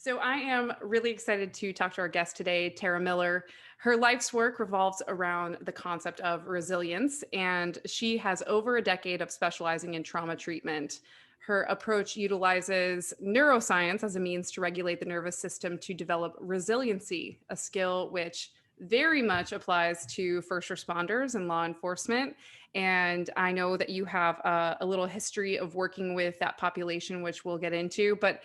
So I am really excited to talk to our guest today, Tara Miller. Her life's work revolves around the concept of resilience, and she has over a decade of specializing in trauma treatment. Her approach utilizes neuroscience as a means to regulate the nervous system to develop resiliency, a skill which very much applies to first responders and law enforcement. And I know that you have a little history of working with that population, which we'll get into. But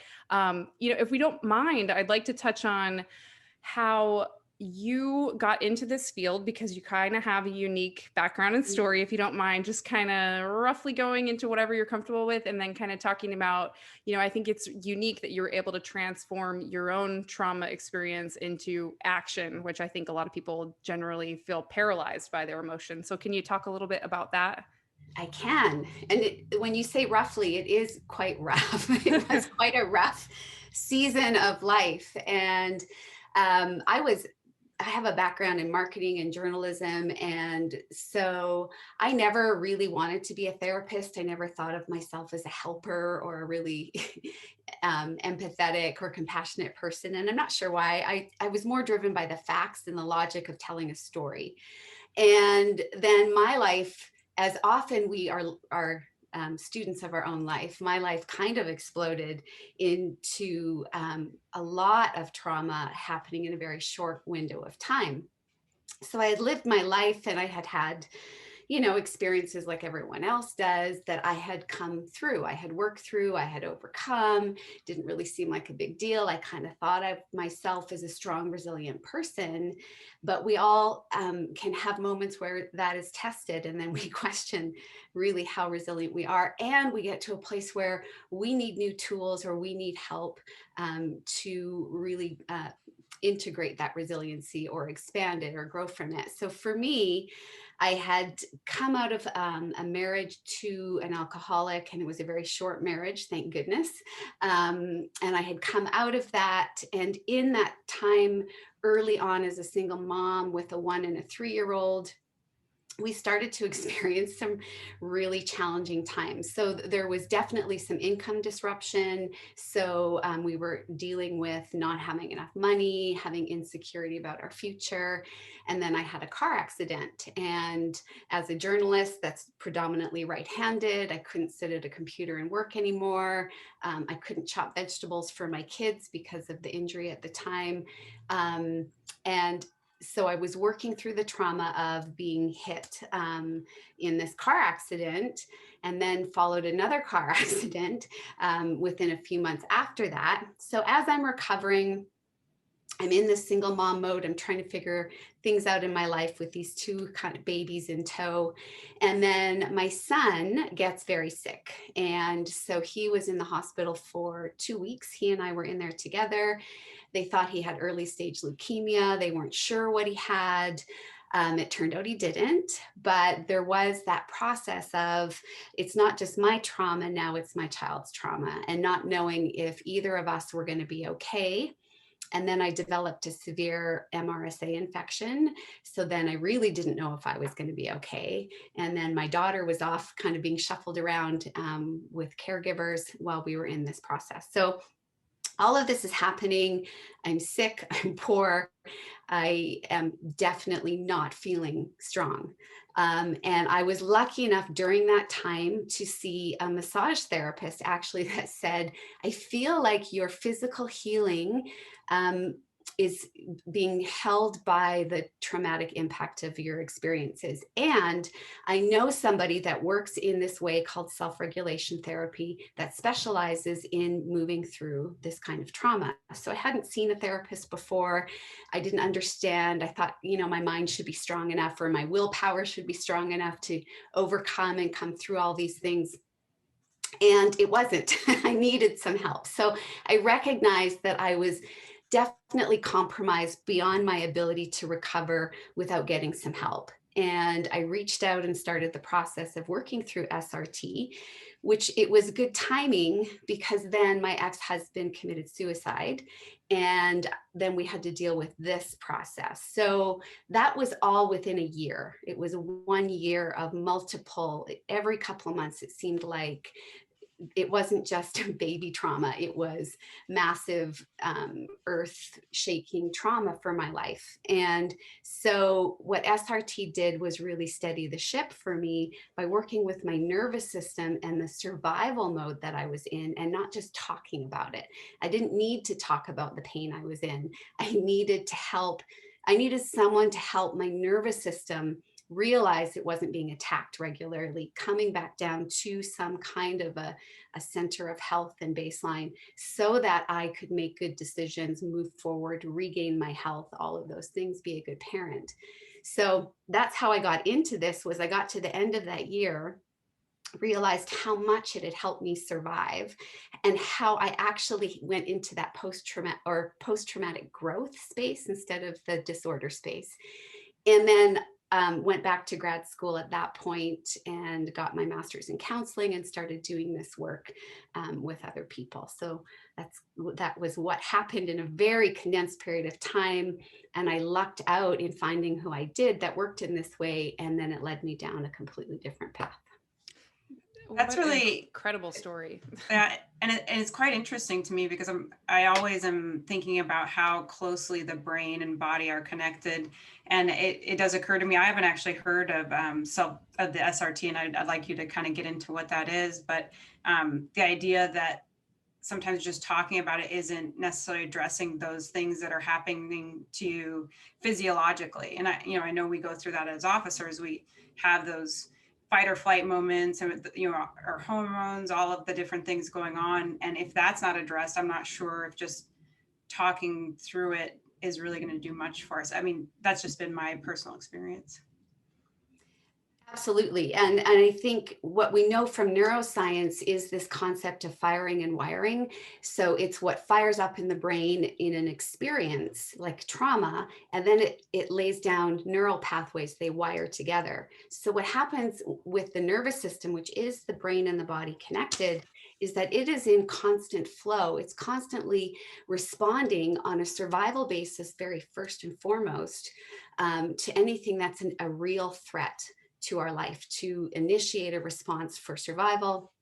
if we don't mind, I'd like to touch on how you got into this field because you kind of have a unique background and story. If you don't mind, just kind of roughly going into whatever you're comfortable with, and then kind of talking about, I think it's unique that you were able to transform your own trauma experience into action, which I think a lot of people generally feel paralyzed by their emotions. So, can you talk a little bit about that? I can. And when you say roughly, it is quite rough. It was quite a rough season of life. And I have a background in marketing and journalism. And so I never really wanted to be a therapist. I never thought of myself as a helper or a really empathetic or compassionate person. And I'm not sure why. I was more driven by the facts and the logic of telling a story. And then my life, as often we are students of our own life, my life kind of exploded into a lot of trauma happening in a very short window of time. So I had lived my life and I had had experiences like everyone else does that I had come through, I had worked through, I had overcome. Didn't really seem like a big deal. I kind of thought of myself as a strong, resilient person, but we all can have moments where that is tested, and then we question really how resilient we are, and we get to a place where we need new tools or we need help to really integrate that resiliency or expand it or grow from it. So for me, I had come out of a marriage to an alcoholic, and it was a very short marriage, thank goodness. And I had come out of that. And in that time, early on, as a single mom with a 1 and a 3-year-old, we started to experience some really challenging times. So there was definitely some income disruption. So we were dealing with not having enough money, having insecurity about our future. And then I had a car accident. And as a journalist that's predominantly right-handed, I couldn't sit at a computer and work anymore. I couldn't chop vegetables for my kids because of the injury at the time. And so I was working through the trauma of being hit in this car accident, and then followed another car accident within a few months after that. So as I'm recovering, I'm in this single mom mode. I'm trying to figure things out in my life with these two kind of babies in tow. And then my son gets very sick. And so he was in the hospital for 2 weeks. He and I were in there together. They thought he had early stage leukemia. They weren't sure what he had. It turned out he didn't, but there was that process of, it's not just my trauma, now it's my child's trauma, and not knowing if either of us were going to be okay. And then I developed a severe MRSA infection. So then I really didn't know if I was going to be okay. And then my daughter was off kind of being shuffled around with caregivers while we were in this process. So all of this is happening. I'm sick, I'm poor. I am definitely not feeling strong. And I was lucky enough during that time to see a massage therapist actually that said, I feel like your physical healing is being held by the traumatic impact of your experiences. And I know somebody that works in this way called self-regulation therapy that specializes in moving through this kind of trauma. So I hadn't seen a therapist before. I didn't understand. I thought, my mind should be strong enough, or my willpower should be strong enough to overcome and come through all these things. And it wasn't. I needed some help. So I recognized that I was definitely compromised beyond my ability to recover without getting some help. And I reached out and started the process of working through SRT, which it was good timing because then my ex-husband committed suicide. And then we had to deal with this process. So that was all within a year. It was 1 year of multiple, every couple of months, it seemed like it wasn't just baby trauma, it was massive earth shaking trauma for my life. And so what SRT did was really steady the ship for me by working with my nervous system and the survival mode that I was in, and not just talking about it. I didn't need to talk about the pain I was in. I needed to help. I needed someone to help my nervous system realize it wasn't being attacked regularly, coming back down to some kind of a center of health and baseline, so that I could make good decisions, move forward, regain my health, all of those things, be a good parent. So that's how I got into this. Was I got to the end of that year, realized how much it had helped me survive, and how I actually went into that post-traumatic growth space instead of the disorder space. And then went back to grad school at that point and got my master's in counseling and started doing this work with other people. So that was what happened in a very condensed period of time. And I lucked out in finding who I did that worked in this way. And then it led me down a completely different path. That's What an really incredible story. Yeah, and it's quite interesting to me because I always am thinking about how closely the brain and body are connected, and it does occur to me. I haven't actually heard of of the SRT, and I'd like you to kind of get into what that is. But the idea that sometimes just talking about it isn't necessarily addressing those things that are happening to you physiologically. And I know we go through that as officers. We have those fight or flight moments, and our hormones, all of the different things going on. And if that's not addressed, I'm not sure if just talking through it is really going to do much for us. I mean, that's just been my personal experience. Absolutely. And I think what we know from neuroscience is this concept of firing and wiring. So it's what fires up in the brain in an experience like trauma, and then it lays down neural pathways, they wire together. So what happens with the nervous system, which is the brain and the body connected, is that it is in constant flow. It's constantly responding on a survival basis, very first and foremost, to anything that's a real threat to our life, to initiate a response for survival.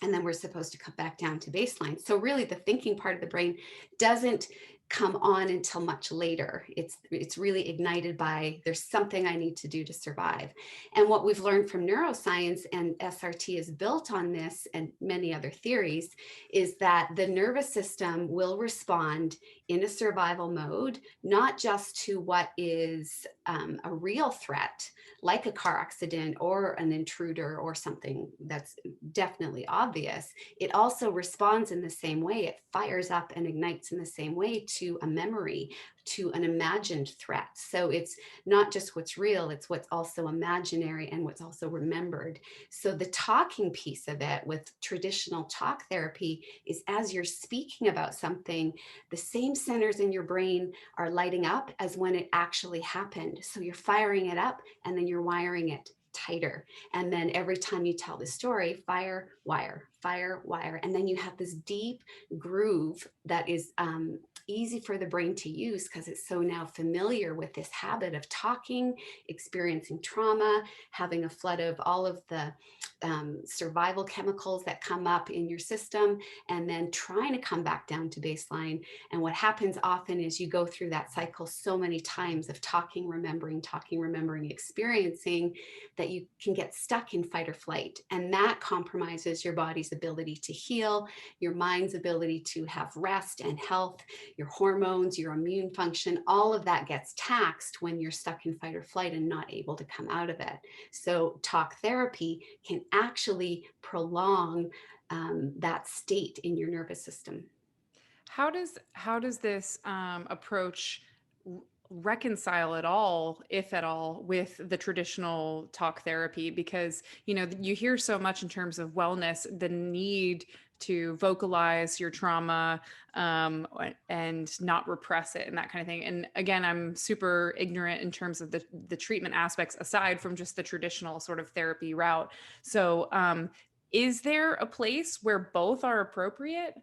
And then we're supposed to come back down to baseline. So really the thinking part of the brain doesn't come on until much later. It's really ignited by, there's something I need to do to survive. And what we've learned from neuroscience, and SRT is built on this and many other theories, is that the nervous system will respond in a survival mode, not just to what is a real threat, like a car accident or an intruder or something that's definitely obvious. It also responds in the same way. It fires up and ignites in the same way to a memory, to an imagined threat. So it's not just what's real, it's what's also imaginary and what's also remembered. So the talking piece of it with traditional talk therapy is, as you're speaking about something, the same centers in your brain are lighting up as when it actually happened. So you're firing it up and then you're wiring it tighter. And then every time you tell the story, fire, wire, fire, wire. And then you have this deep groove that is easy for the brain to use because it's so now familiar with this habit of talking, experiencing trauma, having a flood of all of the survival chemicals that come up in your system, and then trying to come back down to baseline. And what happens often is you go through that cycle so many times of talking, remembering, experiencing, that you can get stuck in fight or flight. And that compromises your body's ability to heal, your mind's ability to have rest and health, your hormones, your immune function. All of that gets taxed when you're stuck in fight or flight and not able to come out of it. So talk therapy can actually prolong that state in your nervous system. How does this approach reconcile at all, if at all, with the traditional talk therapy? Because you hear so much in terms of wellness, the need to vocalize your trauma and not repress it and that kind of thing. And again, I'm super ignorant in terms of the treatment aspects aside from just the traditional sort of therapy route. So is there a place where both are appropriate?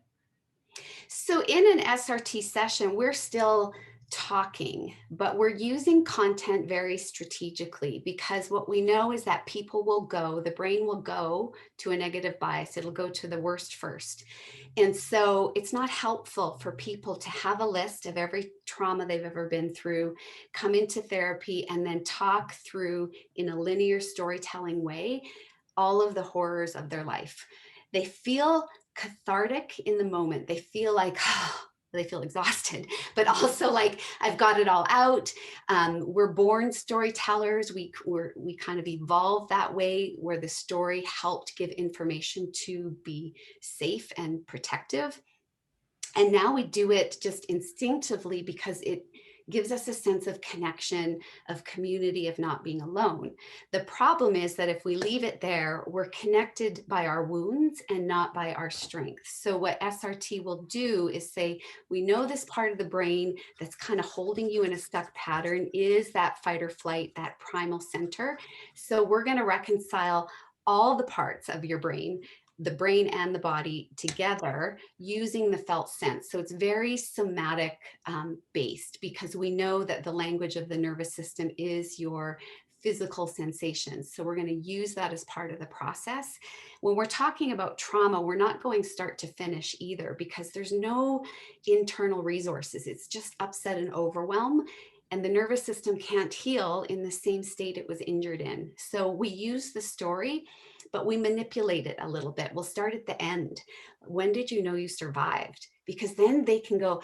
So in an SRT session, we're still talking, but we're using content very strategically, because what we know is that the brain will go to a negative bias. It'll go to the worst first. And so it's not helpful for people to have a list of every trauma they've ever been through, come into therapy, and then talk through in a linear storytelling way all of the horrors of their life. They feel cathartic in the moment. They feel like, they feel exhausted, but also like, I've got it all out. We're born storytellers. We kind of evolved that way, where the story helped give information to be safe and protective. And now we do it just instinctively because it gives us a sense of connection, of community, of not being alone. The problem is that if we leave it there, we're connected by our wounds and not by our strengths. So what SRT will do is say, we know this part of the brain that's kind of holding you in a stuck pattern is that fight or flight, that primal center. So we're going to reconcile all the parts of your brain, the brain and the body together, using the felt sense. So it's very somatic based, because we know that the language of the nervous system is your physical sensations. So we're going to use that as part of the process. When we're talking about trauma, we're not going start to finish either, because there's no internal resources. It's just upset and overwhelm. And the nervous system can't heal in the same state it was injured in. So we use the story, but we manipulate it a little bit. We'll start at the end. When did you know you survived? Because then they can go,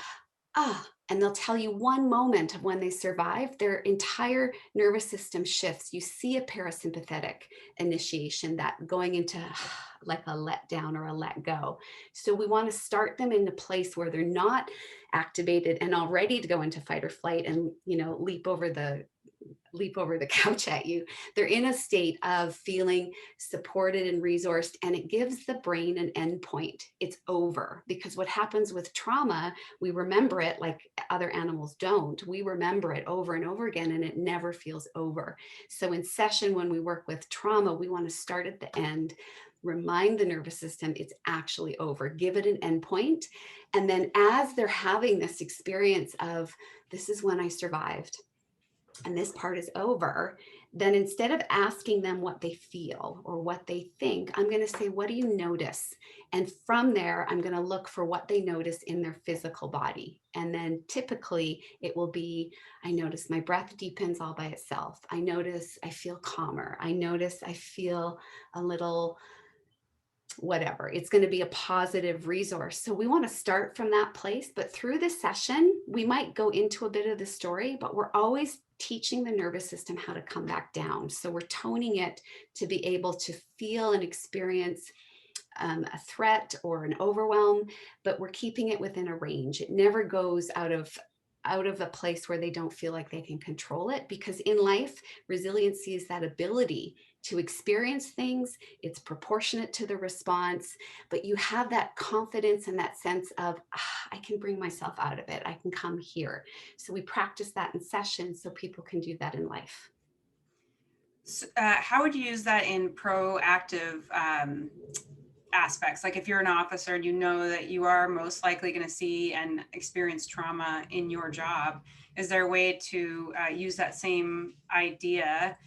and they'll tell you one moment of when they survived. Their entire nervous system shifts. You see a parasympathetic initiation, that going into like a let down or a let go. So we want to start them in a place where they're not activated and all ready to go into fight or flight and, leap over the couch at you. They're in a state of feeling supported and resourced, and it gives the brain an endpoint. It's over. Because what happens with trauma, we remember it like other animals don't. We remember it over and over again, and it never feels over. So in session, when we work with trauma, we want to start at the end, remind the nervous system it's actually over, give it an endpoint. And then as they're having this experience of, this is when I survived, and this part is over, then instead of asking them what they feel or what they think, I'm going to say, what do you notice? And from there, I'm going to look for what they notice in their physical body. And then typically it will be, I notice my breath deepens all by itself. I notice I feel calmer. I notice I feel a little whatever. It's going to be a positive resource. So we want to start from that place, but through the session, we might go into a bit of the story, but we're always teaching the nervous system how to come back down. So we're toning it to be able to feel and experience a threat or an overwhelm, but we're keeping it within a range. It never goes out of a place where they don't feel like they can control it, because in life, resiliency is that ability to experience things. It's proportionate to the response, but you have that confidence and that sense of, I can bring myself out of it. I can come here. So we practice that in sessions so people can do that in life. How would you use that in proactive aspects? Like if you're an officer and you know that you are most likely going to see and experience trauma in your job, is there a way to use that same idea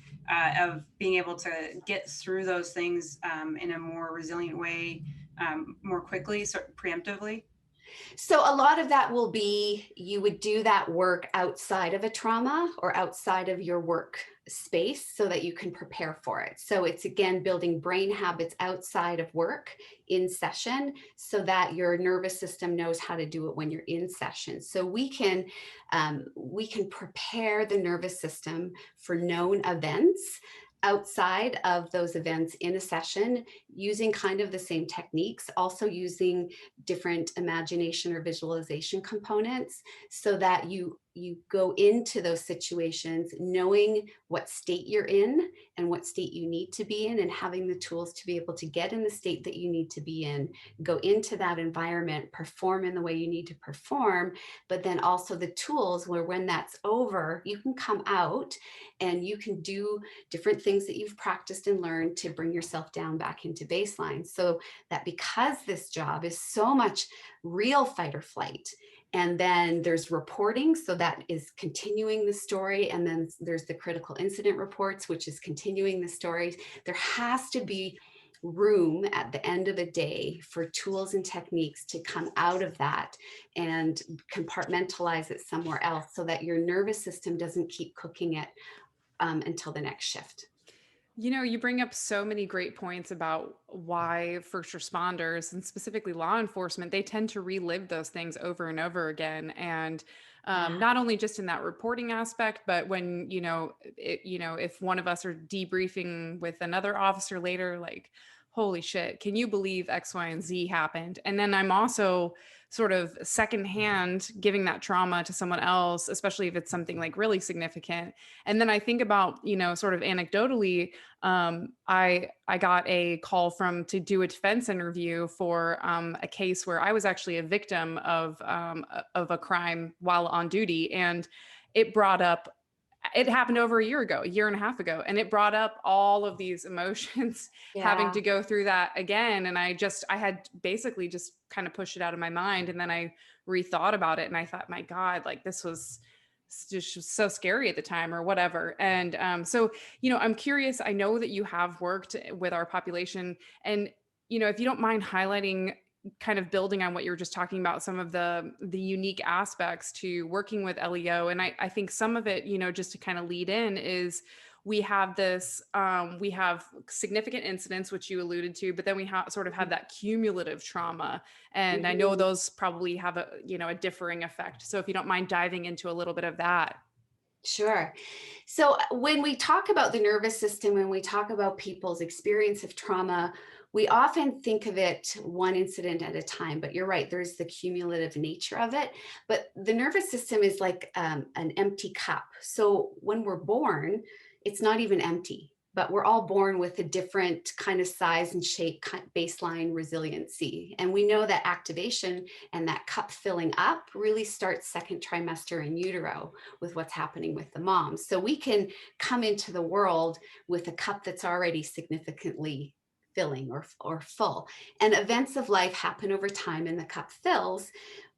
of being able to get through those things in a more resilient way, more quickly, so preemptively? So a lot of that will be, you would do that work outside of a trauma or outside of your work space so that you can prepare for it. So it's again building brain habits outside of work in session so that your nervous system knows how to do it when you're in session. So we can prepare the nervous system for known events outside of those events in a session, using kind of the same techniques, also using different imagination or visualization components, so that you go into those situations knowing what state you're in and what state you need to be in, and having the tools to be able to get in the state that you need to be in, go into that environment, perform in the way you need to perform, but then also the tools where when that's over, you can come out and you can do different things that you've practiced and learned to bring yourself down back into baseline. So that because this job is so much real fight or flight, And then there's reporting, so that is continuing the story. And then there's the critical incident reports, which is continuing the story. There has to be room at the end of a day for tools and techniques to come out of that and compartmentalize it somewhere else so that your nervous system doesn't keep cooking it until the next shift. You know, you bring up so many great points about why first responders and specifically law enforcement, they tend to relive those things over and over again. And Yeah. not only just in that reporting aspect, but when, if one of us are debriefing with another officer later, like, holy shit, can you believe X, Y, and Z happened? And then I'm also sort of secondhand giving that trauma to someone else, especially if it's something like really significant. And then I think about, sort of anecdotally, I got a call to do a defense interview for a case where I was actually a victim of a crime while on duty, and it brought up. It happened over a year ago, a year and a half ago, and it brought up all of these emotions, having Yeah. to go through that again. And I had basically just kind of pushed it out of my mind, and then I rethought about it, and I thought, my God, like this was just so scary at the time or whatever. And so, I'm curious, I know that you have worked with our population, and, if you don't mind highlighting, kind of building on what you were just talking about, some of the unique aspects to working with LEO. And I think some of it, just to kind of lead in, is we have we have significant incidents, which you alluded to, but then we sort of have that cumulative trauma. And I know Mhm. those probably have a differing effect. So if you don't mind diving into a little bit of that. Sure. So when we talk about the nervous system, when we talk about people's experience of trauma, we often think of it one incident at a time, but you're right, there's the cumulative nature of it. But the nervous system is like an empty cup. So when we're born, it's not even empty, but we're all born with a different kind of size and shape, baseline resiliency. And we know that activation and that cup filling up really starts second trimester in utero with what's happening with the mom. So we can come into the world with a cup that's already significantly filling or full. And events of life happen over time and the cup fills.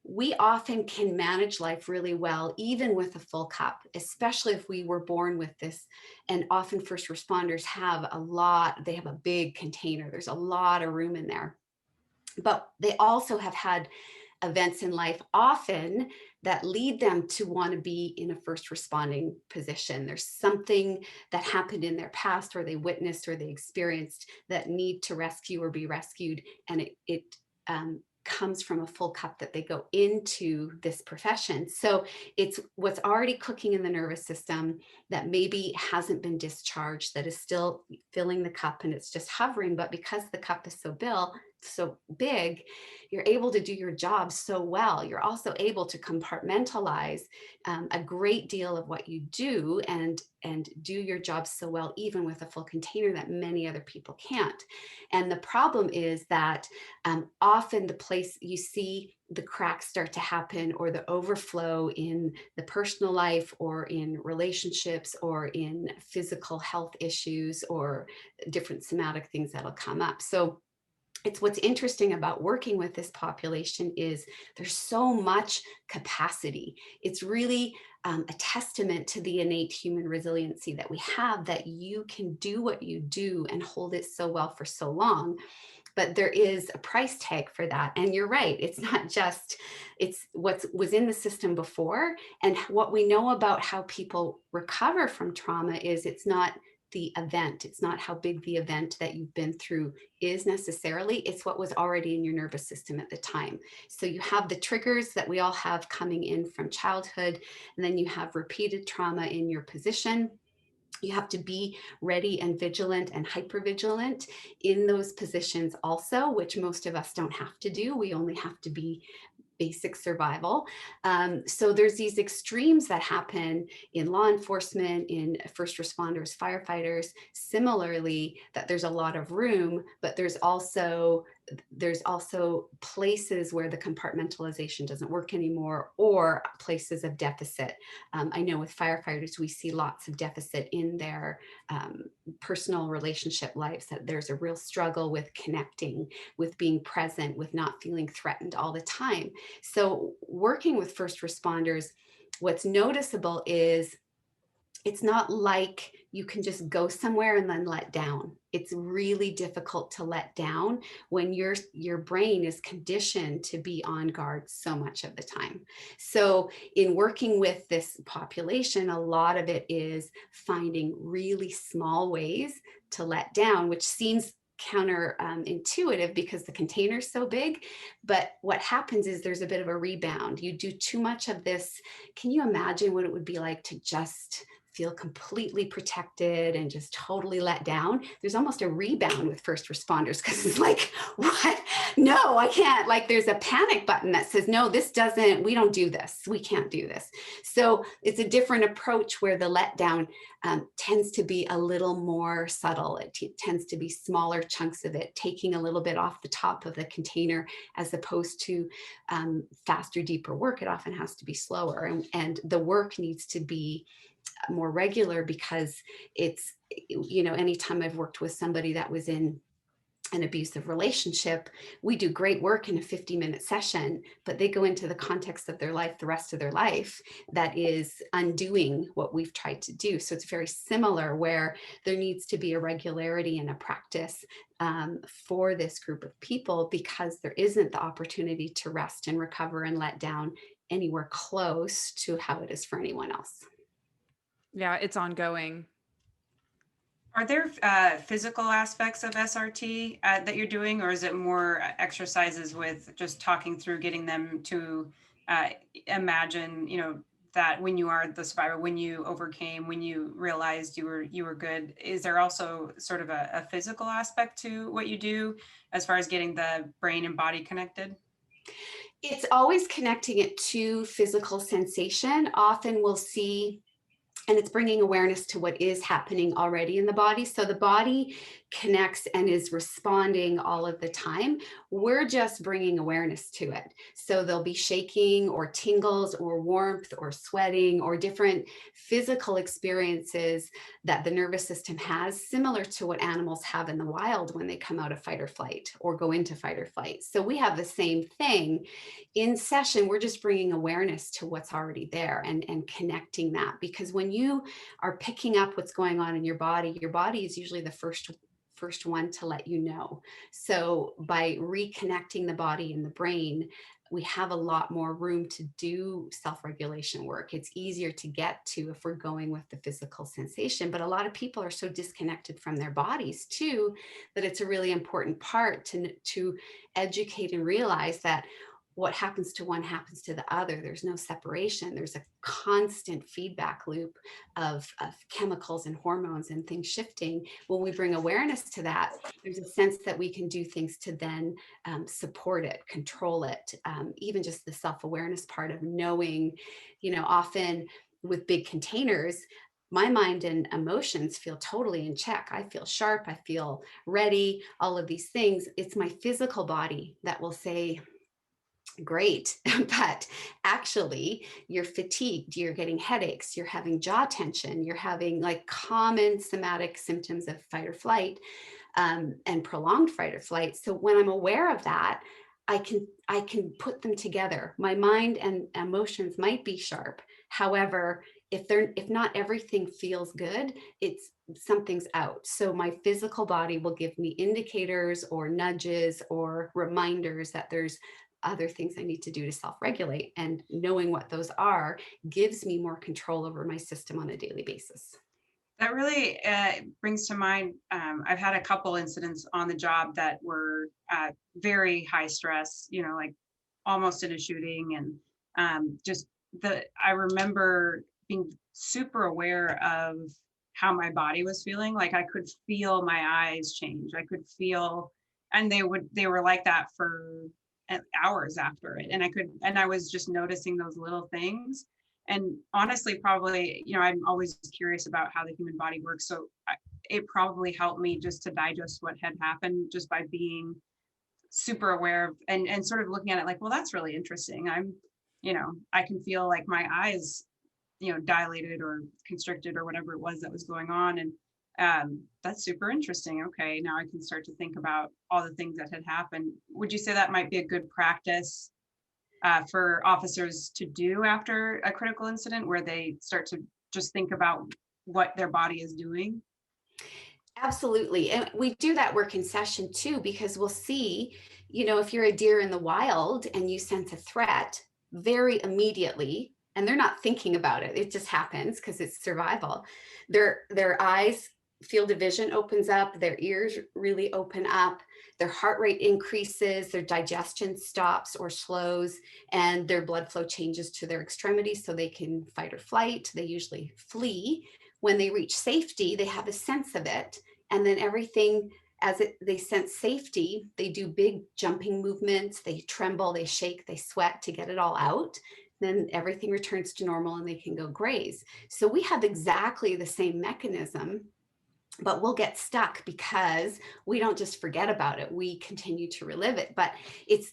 We often can manage life really well, even with a full cup, especially if we were born with this. And often first responders have they have a big container. There's a lot of room in there. But they also have had events in life often that lead them to want to be in a first responding position. There's something that happened in their past or they witnessed or they experienced that need to rescue or be rescued. And it comes from a full cup that they go into this profession. So it's what's already cooking in the nervous system that maybe hasn't been discharged, that is still filling the cup and it's just hovering. But because the cup is so big, you're able to do your job so well. You're also able to compartmentalize a great deal of what you do and do your job so well, even with a full container that many other people can't. And the problem is that often the place you see the cracks start to happen or the overflow in the personal life or in relationships or in physical health issues or different somatic things that'll come up. So it's what's interesting about working with this population is there's so much capacity. It's really a testament to the innate human resiliency that we have, that you can do what you do and hold it so well for so long. But there is a price tag for that. And you're right, it's not just, it's what was in the system before. And what we know about how people recover from trauma is it's not the event. It's not how big the event that you've been through is necessarily. It's what was already in your nervous system at the time. So you have the triggers that we all have coming in from childhood, and then you have repeated trauma in your position. You have to be ready and vigilant and hypervigilant in those positions also, which most of us don't have to do. We only have to be basic survival. So there's these extremes that happen in law enforcement, in first responders, firefighters. Similarly, that there's a lot of room, but there's also there's also places where the compartmentalization doesn't work anymore, or places of deficit. I know with firefighters, we see lots of deficit in their personal relationship lives, that there's a real struggle with connecting, with being present, with not feeling threatened all the time. So working with first responders, what's noticeable is it's not like you can just go somewhere and then let down. It's really difficult to let down when your brain is conditioned to be on guard so much of the time. So in working with this population, a lot of it is finding really small ways to let down, which seems counterintuitive because the container is so big. But what happens is there's a bit of a rebound. You do too much of this. Can you imagine what it would be like to just feel completely protected and just totally let down? There's almost a rebound with first responders, because it's like, what? No, I can't. Like, there's a panic button that says, no, we don't do this. We can't do this. So it's a different approach where the letdown tends to be a little more subtle. It tends to be smaller chunks of it, taking a little bit off the top of the container, as opposed to faster, deeper work. It often has to be slower, and the work needs to be more regular, because it's, anytime I've worked with somebody that was in an abusive relationship, we do great work in a 50-minute session, but they go into the context of their life, the rest of their life, that is undoing what we've tried to do. So it's very similar, where there needs to be a regularity and a practice for this group of people, because there isn't the opportunity to rest and recover and let down anywhere close to how it is for anyone else. Yeah, it's ongoing. Are there physical aspects of SRT that you're doing, or is it more exercises with just talking through, getting them to imagine, that when you are the survivor, when you overcame, when you realized you were good? Is there also sort of a physical aspect to what you do as far as getting the brain and body connected? It's always connecting it to physical sensation. Often we'll see, and it's bringing awareness to what is happening already in the body. So the body connects and is responding all of the time. We're just bringing awareness to it. So there'll be shaking or tingles or warmth or sweating or different physical experiences that the nervous system has, similar to what animals have in the wild when they come out of fight or flight or go into fight or flight. So we have the same thing in session. We're just bringing awareness to what's already there, and connecting that, because when you are picking up what's going on in your body is usually the first one to let you know. So by reconnecting the body and the brain, we have a lot more room to do self-regulation work. It's easier to get to if we're going with the physical sensation. But a lot of people are so disconnected from their bodies too, that it's a really important part to educate and realize that what happens to one happens to the other. There's no separation. There's a constant feedback loop of chemicals and hormones and things shifting. When we bring awareness to that, there's a sense that we can do things to then support it, control it, even just the self-awareness part of knowing, often with big containers, my mind and emotions feel totally in check. I feel sharp. I feel ready, all of these things. It's my physical body that will say, great, but actually you're fatigued, you're getting headaches, you're having jaw tension, you're having like common somatic symptoms of fight or flight, and prolonged fight or flight. So when I'm aware of that, I can put them together. My mind and emotions might be sharp. However, if not everything feels good, it's something's out. So my physical body will give me indicators or nudges or reminders that there's other things I need to do to self-regulate. And knowing what those are gives me more control over my system on a daily basis. That really brings to mind, I've had a couple incidents on the job that were very high stress, like almost in a shooting. And I remember being super aware of how my body was feeling. Like I could feel my eyes change. I could feel, and they were like that for hours after it. And I was just noticing those little things. And honestly, probably, I'm always curious about how the human body works. So it probably helped me just to digest what had happened, just by being super aware of and sort of looking at it like, well, that's really interesting. I can feel like my eyes, dilated or constricted or whatever it was that was going on. And that's super interesting. Okay, now I can start to think about all the things that had happened. Would you say that might be a good practice for officers to do after a critical incident, where they start to just think about what their body is doing? Absolutely. And we do that work in session too, because we'll see, if you're a deer in the wild and you sense a threat very immediately, and they're not thinking about it, it just happens because it's survival. Their eyes, field of vision opens up, their ears really open up, their heart rate increases, their digestion stops or slows, and their blood flow changes to their extremities so they can fight or flight. They usually flee. When they reach safety, they have a sense of it. And then everything, they sense safety, they do big jumping movements, they tremble, they shake, they sweat to get it all out. Then everything returns to normal and they can go graze. So we have exactly the same mechanism, but we'll get stuck because we don't just forget about it. We continue to relive it. But it's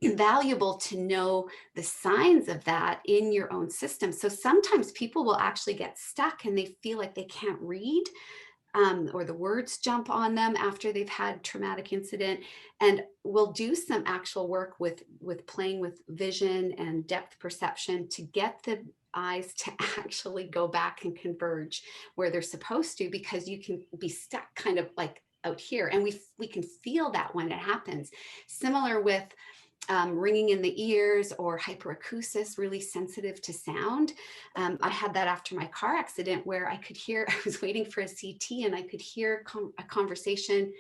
valuable to know the signs of that in your own system. So sometimes people will actually get stuck and they feel like they can't read, or the words jump on them after they've had traumatic incident. And we'll do some actual work with playing with vision and depth perception to get the eyes to actually go back and converge where they're supposed to, because you can be stuck kind of like out here, and we can feel that when it happens. Similar with ringing in the ears or hyperacusis, really sensitive to sound. I had that after my car accident where I could hear, I was waiting for a CT and I could hear a conversation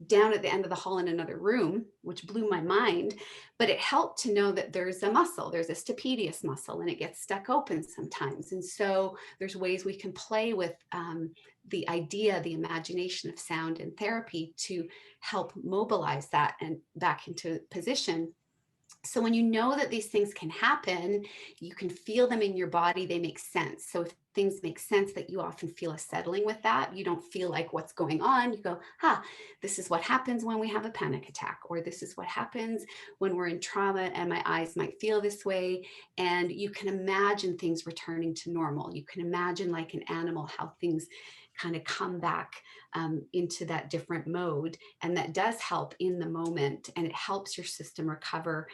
down at the end of the hall in another room, which blew my mind. But it helped to know that there's a muscle, there's a stapedius muscle, and it gets stuck open sometimes. And so there's ways we can play with the idea, the imagination of sound in therapy to help mobilize that and back into position. So when you know that these things can happen, you can feel them in your body, they make sense. So if things make sense, that you often feel a settling with that. You don't feel like what's going on. You go, this is what happens when we have a panic attack, or this is what happens when we're in trauma and my eyes might feel this way. And you can imagine things returning to normal. You can imagine, like an animal, how things kind of come back into that different mode. And that does help in the moment, and it helps your system recover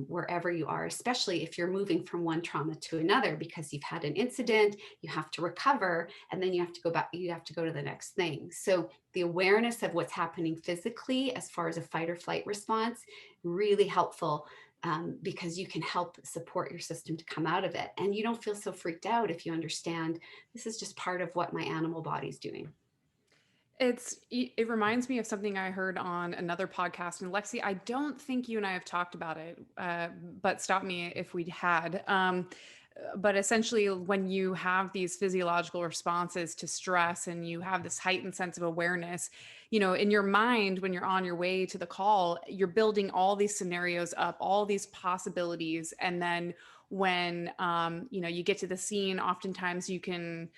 wherever you are, especially if you're moving from one trauma to another, because you've had an incident, you have to recover, and then you have to go back, you have to go to the next thing. So the awareness of what's happening physically as far as a fight or flight response, really helpful. Because you can help support your system to come out of it. And you don't feel so freaked out if you understand this is just part of what my animal body's doing. It reminds me of something I heard on another podcast. And Lexi, I don't think you and I have talked about it, but stop me if we had. But essentially, when you have these physiological responses to stress and you have this heightened sense of awareness, in your mind, when you're on your way to the call, you're building all these scenarios up, all these possibilities. And then when, you get to the scene, oftentimes you can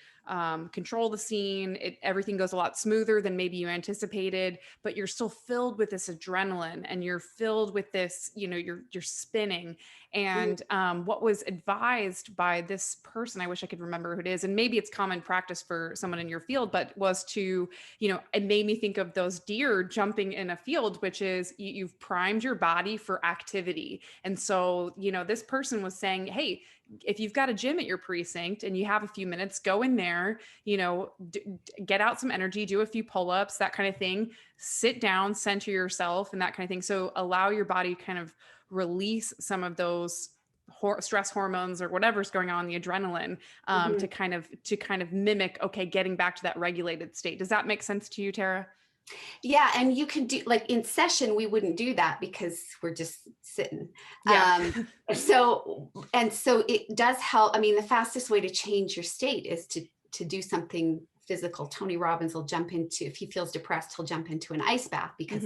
control the scene. Everything goes a lot smoother than maybe you anticipated, but you're still filled with this adrenaline and you're filled with this, you're spinning. And what was advised by this person, I wish I could remember who it is, and maybe it's common practice for someone in your field, but was to, it made me think of those deer jumping in a field, which is you've primed your body for activity. And so, this person was saying, hey, if you've got a gym at your precinct and you have a few minutes, go in there, get out some energy, do a few pull-ups, that kind of thing, sit down, center yourself and that kind of thing. So allow your body to kind of release some of those stress hormones or whatever's going on, the adrenaline, to kind of mimic, okay, getting back to that regulated state. Does that make sense to you, Tara? Yeah. And you can do, like in session, we wouldn't do that because we're just sitting. Yeah. So it does help. I mean, the fastest way to change your state is to do something physical. Tony Robbins will jump into, if he feels depressed, he'll jump into an ice bath because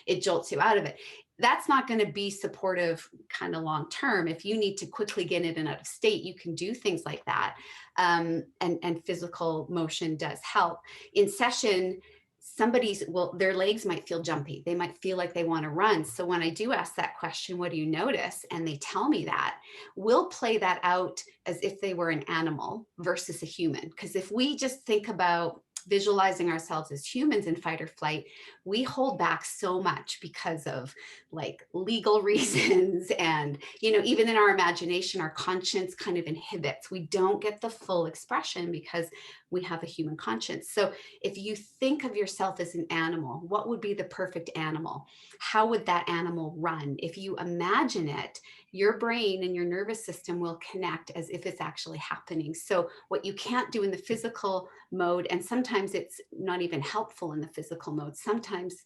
it jolts you out of it. That's not going to be supportive kind of long term. If you need to quickly get in and out of state, you can do things like that. And physical motion does help. In session, their legs might feel jumpy. They might feel like they want to run. So when I do ask that question, what do you notice? And they tell me that, we'll play that out as if they were an animal versus a human. Because if we just think about visualizing ourselves as humans in fight or flight, we hold back so much because of like legal reasons. And, even in our imagination, our conscience kind of inhibits. We don't get the full expression because we have a human conscience. So if you think of yourself as an animal, what would be the perfect animal? How would that animal run? If you imagine it, your brain and your nervous system will connect as if it's actually happening. So what you can't do in the physical mode, and sometimes it's not even helpful in the physical mode, sometimes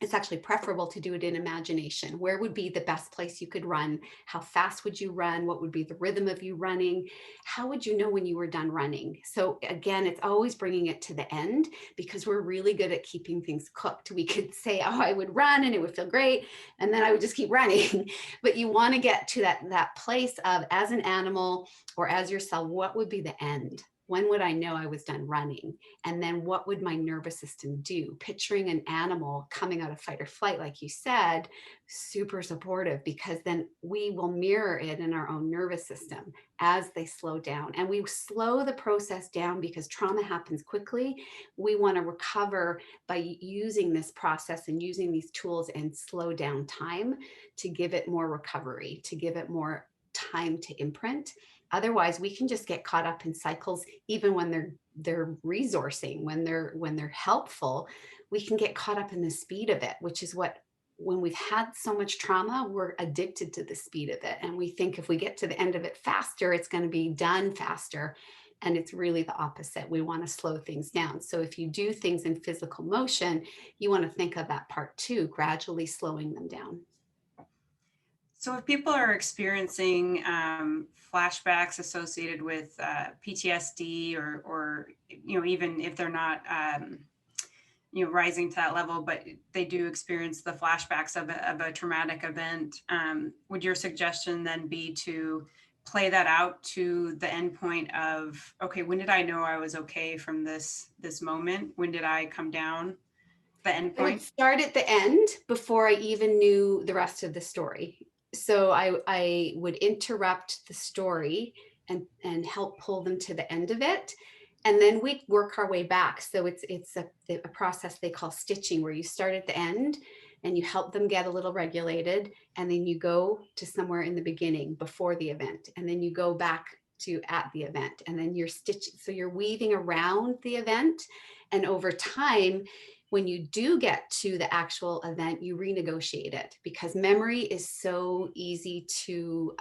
it's actually preferable to do it in imagination. Where would be the best place you could run? How fast would you run? What would be the rhythm of you running? How would you know when you were done running? So again, it's always bringing it to the end, because we're really good at keeping things cooked. We could say, oh, I would run and it would feel great, and then I would just keep running. But you want to get to that place of, as an animal or as yourself, what would be the end? When would I know I was done running? And then what would my nervous system do? Picturing an animal coming out of fight or flight, like you said, super supportive, because then we will mirror it in our own nervous system as they slow down. And we slow the process down because trauma happens quickly. We want to recover by using this process and using these tools and slow down time to give it more recovery, to give it more time to imprint. Otherwise, we can just get caught up in cycles, even when they're resourcing, when they're helpful. We can get caught up in the speed of it, which is what, when we've had so much trauma, we're addicted to the speed of it. And we think if we get to the end of it faster, it's going to be done faster. And it's really the opposite. We want to slow things down. So if you do things in physical motion, you want to think of that part too, gradually slowing them down. So if people are experiencing flashbacks associated with PTSD, or even if they're not rising to that level, but they do experience the flashbacks of a traumatic event, would your suggestion then be to play that out to the end point of, okay, when did I know I was okay from this moment? When did I come down? The end point? I would start at the end before I even knew the rest of the story. So I would interrupt the story and help pull them to the end of it. And then we work our way back. So it's a process they call stitching, where you start at the end and you help them get a little regulated. And then you go to somewhere in the beginning before the event. And then you go back to at the event. And then you're stitching. So you're weaving around the event. And over time, when you do get to the actual event, you renegotiate it, because memory is so easy to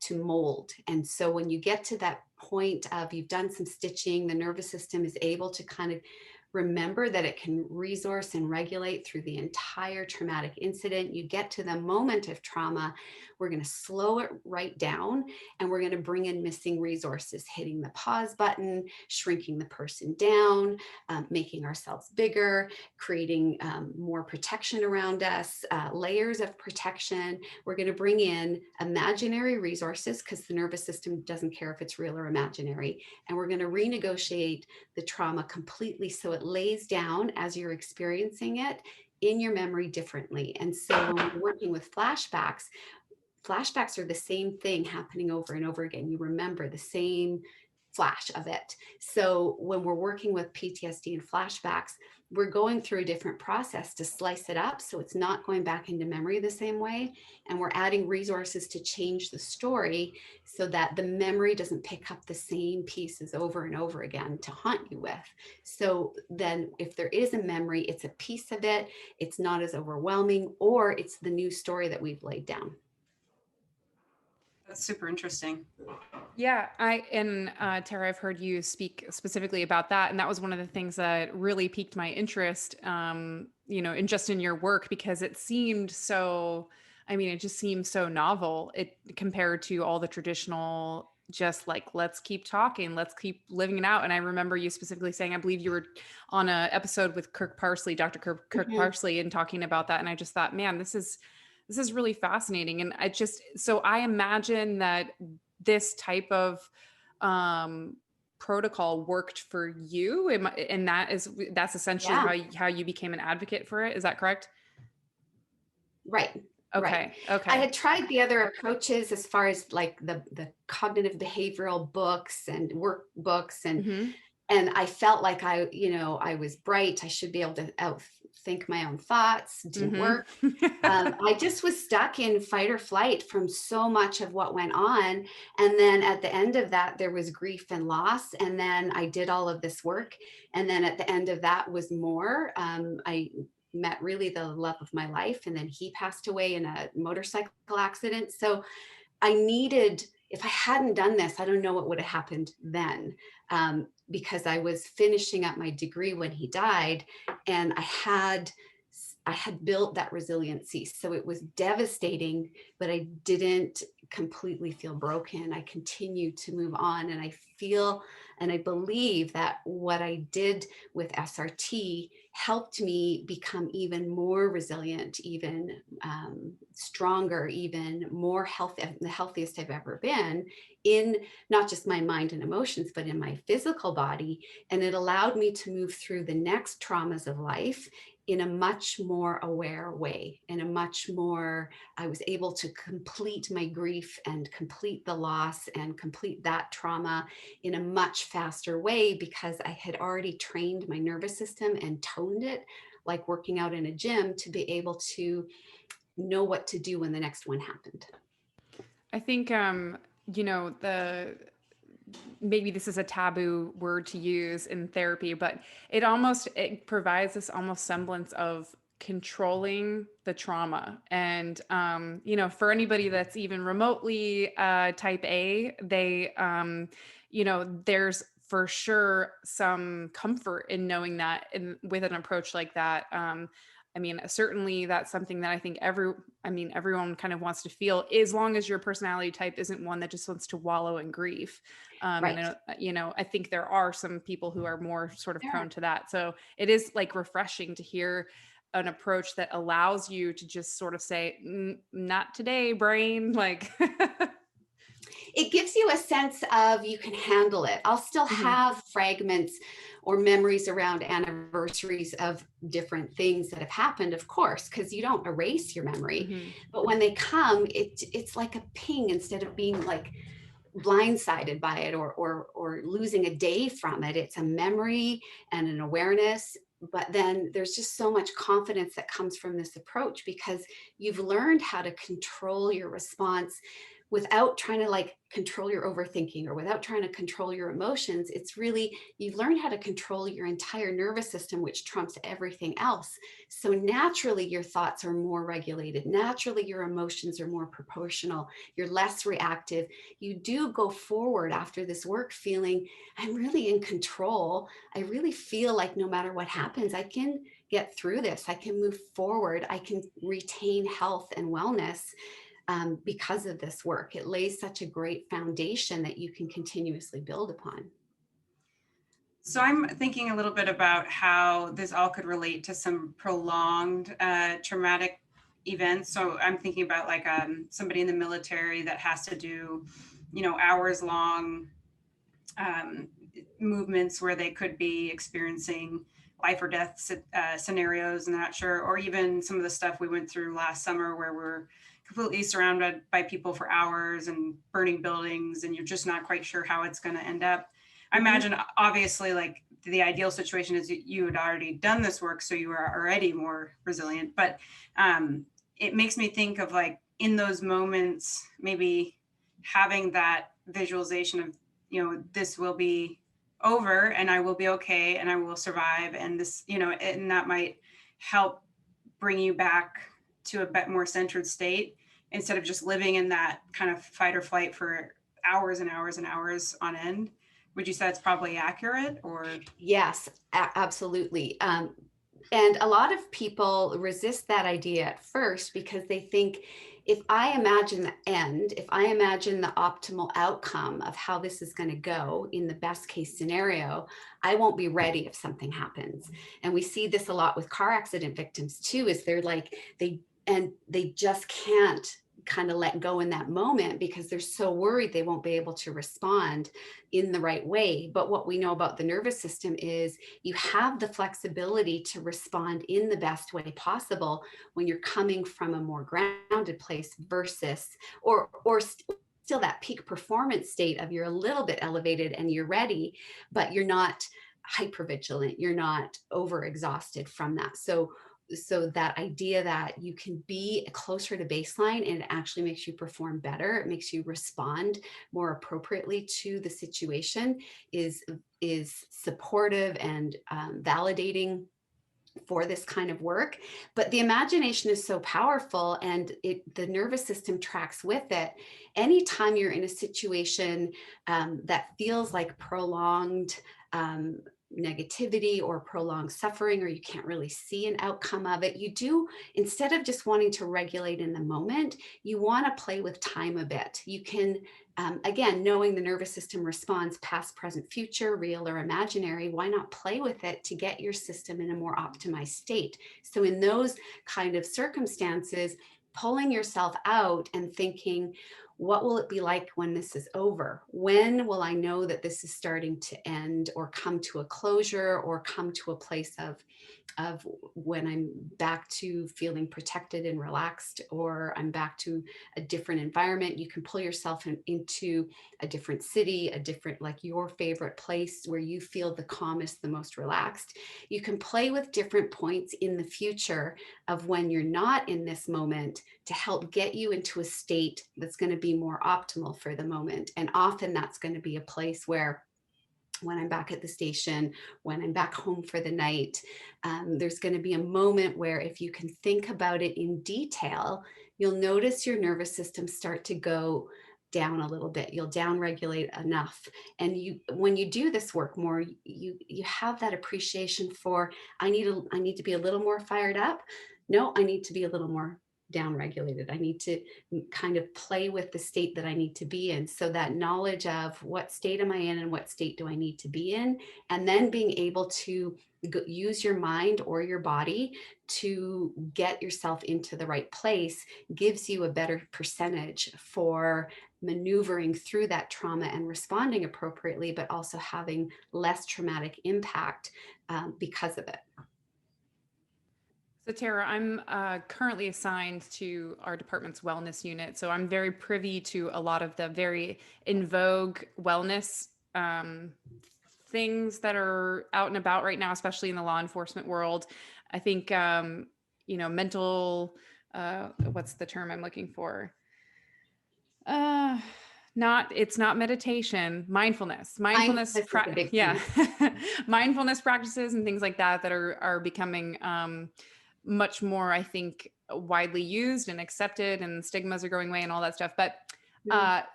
mold. And so when you get to that point of you've done some stitching, the nervous system is able to kind of remember that it can resource and regulate through the entire traumatic incident. You get to the moment of trauma, we're going to slow it right down, and we're going to bring in missing resources, hitting the pause button, shrinking the person down, making ourselves bigger, creating more protection around us, layers of protection. We're going to bring in imaginary resources, because the nervous system doesn't care if it's real or imaginary. And we're going to renegotiate the trauma completely so it lays down as you're experiencing it in your memory differently. And so when we're working with flashbacks are the same thing happening over and over again. You remember the same flash of it. So when we're working with PTSD and flashbacks, we're going through a different process to slice it up so it's not going back into memory the same way. And we're adding resources to change the story so that the memory doesn't pick up the same pieces over and over again to haunt you with. So then if there is a memory, it's a piece of it, it's not as overwhelming, or it's the new story that we've laid down. That's super interesting. Yeah, Tara, I've heard you speak specifically about that, and that was one of the things that really piqued my interest, in your work, because it seemed so. I mean, it just seemed so novel. It compared to all the traditional, just like, let's keep talking, let's keep living it out. And I remember you specifically saying, I believe you were on a episode with Kirk Parsley, Dr. Kirk Parsley, and talking about that. And I just thought, man, this is really fascinating. And so I imagine that this type of protocol worked for you, and that's essentially Yeah. how you became an advocate for it. Is that correct? Right. Right. Okay. I Okay. had tried the other approaches as far as like the cognitive behavioral books and workbooks, Hmm. and I felt like I was bright. I should be able to outthink my own thoughts. Didn't Hmm. work. I just was stuck in fight or flight from so much of what went on. And then at the end of that, there was grief and loss. And then I did all of this work. And then at the end of that was more. I met really the love of my life. And then he passed away in a motorcycle accident. So I needed, if I hadn't done this, I don't know what would have happened then, because I was finishing up my degree when he died, and I had built that resiliency. So it was devastating, but I didn't completely feel broken. I continued to move on, and I feel and I believe that what I did with SRT helped me become even more resilient, even stronger, even more healthy, the healthiest I've ever been in not just my mind and emotions, but in my physical body. And it allowed me to move through the next traumas of life in a much more aware way, in a much more, I was able to complete my grief and complete the loss and complete that trauma in a much faster way, because I had already trained my nervous system and toned it like working out in a gym to be able to know what to do when the next one happened. I think the maybe this is a taboo word to use in therapy, but it provides this almost semblance of controlling the trauma. And for anybody that's even remotely type A, there's for sure some comfort in knowing that, with an approach like that. I mean, certainly that's something that I think everyone kind of wants to feel, as long as your personality type isn't one that just wants to wallow in grief. And Right. I think there are some people who are more sort of There are. prone to that. So it is like refreshing to hear an approach that allows you to just sort of say, not today, brain. Like, It gives you a sense of you can handle it. I'll still Mhm, have fragments or memories around anniversaries of different things that have happened, of course, because you don't erase your memory. mhm. But when they come, it's like a ping instead of being like blindsided by it or losing a day from it. It's a memory and an awareness. But then there's just so much confidence that comes from this approach, because you've learned how to control your response without trying to like control your overthinking or without trying to control your emotions. It's really, you've learned how to control your entire nervous system, which trumps everything else. So naturally, your thoughts are more regulated. Naturally, your emotions are more proportional. You're less reactive. You do go forward after this work feeling, I'm really in control. I really feel like no matter what happens, I can get through this. I can move forward. I can retain health and wellness, because of this work. It lays such a great foundation that you can continuously build upon. So I'm thinking a little bit about how this all could relate to some prolonged traumatic events. So I'm thinking about like somebody in the military that has to do, hours long um, movements where they could be experiencing life or death scenarios, and not sure, or even some of the stuff we went through last summer where we're completely surrounded by people for hours and burning buildings, and you're just not quite sure how it's going to end up. I Mhm. imagine, obviously, like the ideal situation is you had already done this work, so you are already more resilient. But it makes me think of like in those moments, maybe having that visualization of, this will be over and I will be okay and I will survive. And this, and that might help bring you back to a bit more centered state instead of just living in that kind of fight or flight for hours and hours and hours on end. Would you say it's probably accurate or? Yes, absolutely. And a lot of people resist that idea at first because they think, if I imagine the end, if I imagine the optimal outcome of how this is going to go in the best case scenario, I won't be ready if something happens. And we see this a lot with car accident victims too, is they're like, they just can't kind of let go in that moment because they're so worried they won't be able to respond in the right way. But what we know about the nervous system is you have the flexibility to respond in the best way possible when you're coming from a more grounded place versus or still that peak performance state of you're a little bit elevated and you're ready, but you're not hypervigilant, you're not overexhausted from that. So that idea that you can be closer to baseline and it actually makes you perform better, it makes you respond more appropriately to the situation is supportive and validating for this kind of work. But the imagination is so powerful, and the nervous system tracks with it. Anytime you're in a situation that feels like prolonged negativity or prolonged suffering, or you can't really see an outcome of it, you do, instead of just wanting to regulate in the moment, you want to play with time a bit. You can, again, knowing the nervous system responds past, present, future, real or imaginary, why not play with it to get your system in a more optimized state? So in those kind of circumstances, pulling yourself out and thinking, what will it be like when this is over? When will I know that this is starting to end or come to a closure or come to a place of when I'm back to feeling protected and relaxed, or I'm back to a different environment? You can pull yourself into a different city, a different, like your favorite place where you feel the calmest, the most relaxed. You can play with different points in the future of when you're not in this moment to help get you into a state that's going to be more optimal for the moment. And often that's going to be a place where, when I'm back at the station, when I'm back home for the night, there's going to be a moment where if you can think about it in detail, you'll notice your nervous system start to go down a little bit. You'll downregulate enough. And when you do this work more, you have that appreciation for, I need to be a little more fired up. No, I need to be a little more downregulated. I need to kind of play with the state that I need to be in. So that knowledge of what state am I in and what state do I need to be in, and then being able to use your mind or your body to get yourself into the right place gives you a better percentage for maneuvering through that trauma and responding appropriately, but also having less traumatic impact because of it. So Tara, I'm currently assigned to our department's wellness unit. So I'm very privy to a lot of the very in vogue wellness things that are out and about right now, especially in the law enforcement world. I think, mental, what's the term I'm looking for? It's not meditation, mindfulness, Mindfulness is a big yeah. thing. Mindfulness practices and things like that are becoming much more, I think, widely used and accepted, and stigmas are going away and all that stuff. But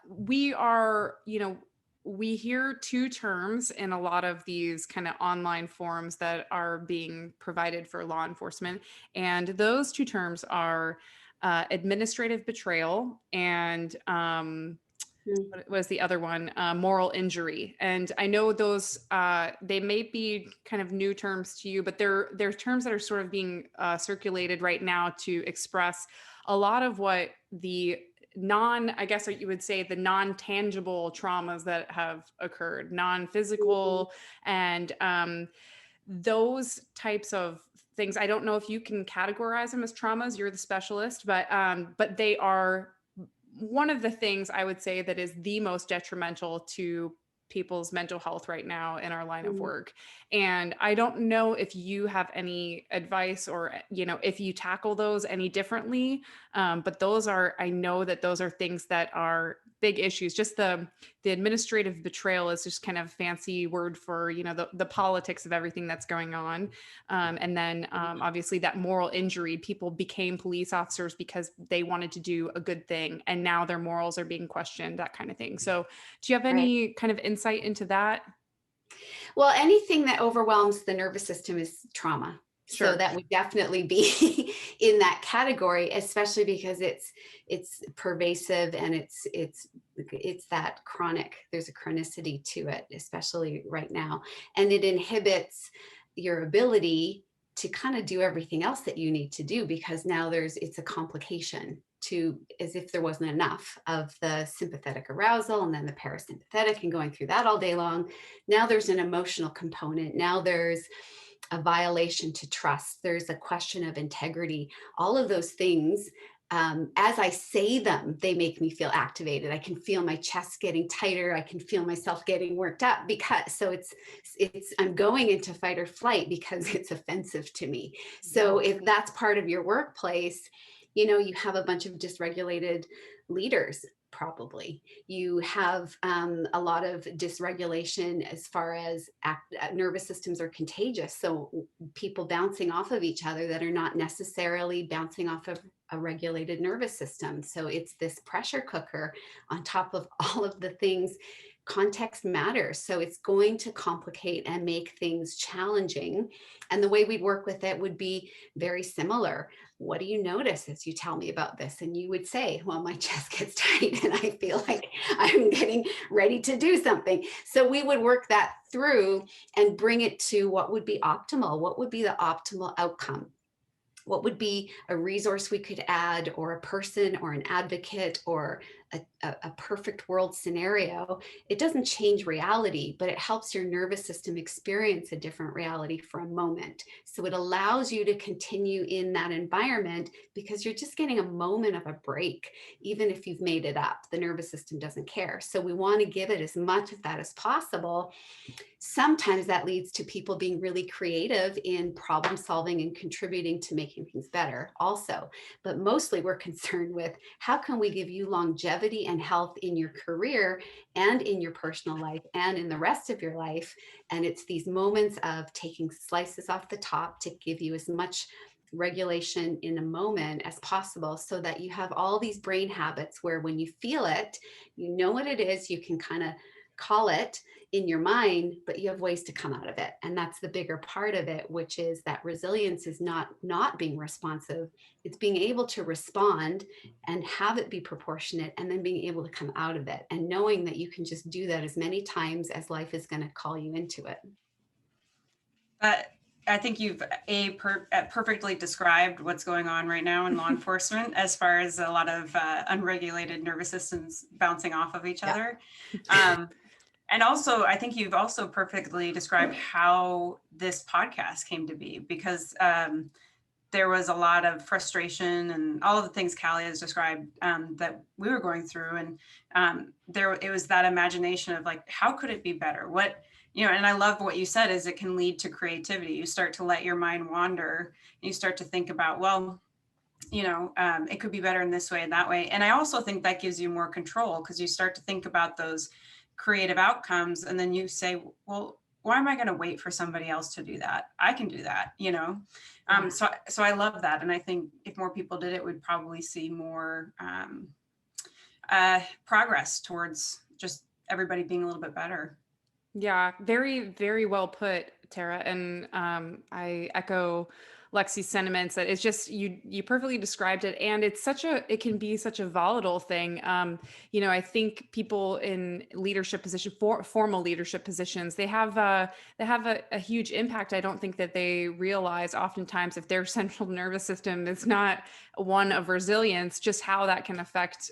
we are, we hear two terms in a lot of these kind of online forums that are being provided for law enforcement. And those two terms are administrative betrayal and what was the other one? Moral injury. And I know those, they may be kind of new terms to you, but they're terms that are sort of being circulated right now to express a lot of what the I guess what you would say, the non-tangible traumas that have occurred, non-physical, and those types of things. I don't know if you can categorize them as traumas. You're the specialist, but they are one of the things I would say that is the most detrimental to people's mental health right now in our line of work. And I don't know if you have any advice or, if you tackle those any differently. But I know that those are things that are big issues. Just the administrative betrayal is just kind of a fancy word for, the politics of everything that's going on. And then obviously that moral injury, people became police officers because they wanted to do a good thing. And now their morals are being questioned, that kind of thing. So do you have any kind of insight into that? Well, anything that overwhelms the nervous system is trauma. Sure. So that would definitely be in that category, especially because it's pervasive and it's that chronic. There's a chronicity to it, especially right now, and it inhibits your ability to kind of do everything else that you need to do because now it's a complication to, as if there wasn't enough of the sympathetic arousal and then the parasympathetic and going through that all day long. Now there's an emotional component. Now there's a violation to trust. There's a question of integrity. All of those things, as I say them, they make me feel activated. I can feel my chest getting tighter. I can feel myself getting worked up, because so it's I'm going into fight or flight because it's offensive to me. So if that's part of your workplace, you have a bunch of dysregulated leaders. Probably you have a lot of dysregulation as far as nervous systems are contagious. So people bouncing off of each other that are not necessarily bouncing off of a regulated nervous system. So it's this pressure cooker on top of all of the things. Context matters. So it's going to complicate and make things challenging. And the way we'd work with it would be very similar. What do you notice as you tell me about this? And you would say, well, my chest gets tight and I feel like I'm getting ready to do something. So we would work that through and bring it to what would be optimal. What would be the optimal outcome? What would be a resource we could add, or a person or an advocate, or a perfect world scenario? It doesn't change reality, but it helps your nervous system experience a different reality for a moment. So it allows you to continue in that environment because you're just getting a moment of a break. Even if you've made it up, the nervous system doesn't care. So we want to give it as much of that as possible. Sometimes that leads to people being really creative in problem solving and contributing to making things better also. But mostly we're concerned with, how can we give you longevity and health in your career and in your personal life and in the rest of your life? And it's these moments of taking slices off the top to give you as much regulation in a moment as possible, so that you have all these brain habits where when you feel it, you know what it is, you can kind of call it in your mind, but you have ways to come out of it. And that's the bigger part of it, which is that resilience is not being responsive. It's being able to respond and have it be proportionate, and then being able to come out of it and knowing that you can just do that as many times as life is going to call you into it. I think you've perfectly described what's going on right now in law enforcement, as far as a lot of unregulated nervous systems bouncing off of each other. And also, I think you've also perfectly described how this podcast came to be, because there was a lot of frustration and all of the things Callie has described that we were going through. And it was that imagination of like, how could it be better? And I love what you said, is it can lead to creativity. You start to let your mind wander, and you start to think about, well, it could be better in this way and that way. And I also think that gives you more control, because you start to think about those creative outcomes, and then you say, well, why am I going to wait for somebody else to do that? I can do that, So I love that. And I think if more people did it, we'd probably see more progress towards just everybody being a little bit better. Yeah, very, very well put, Tara. And I echo Lexi's sentiments that it's just, you perfectly described it. And it can be such a volatile thing. I think people in leadership position, formal leadership positions, they have a huge impact. I don't think that they realize oftentimes, if their central nervous system is not one of resilience, just how that can affect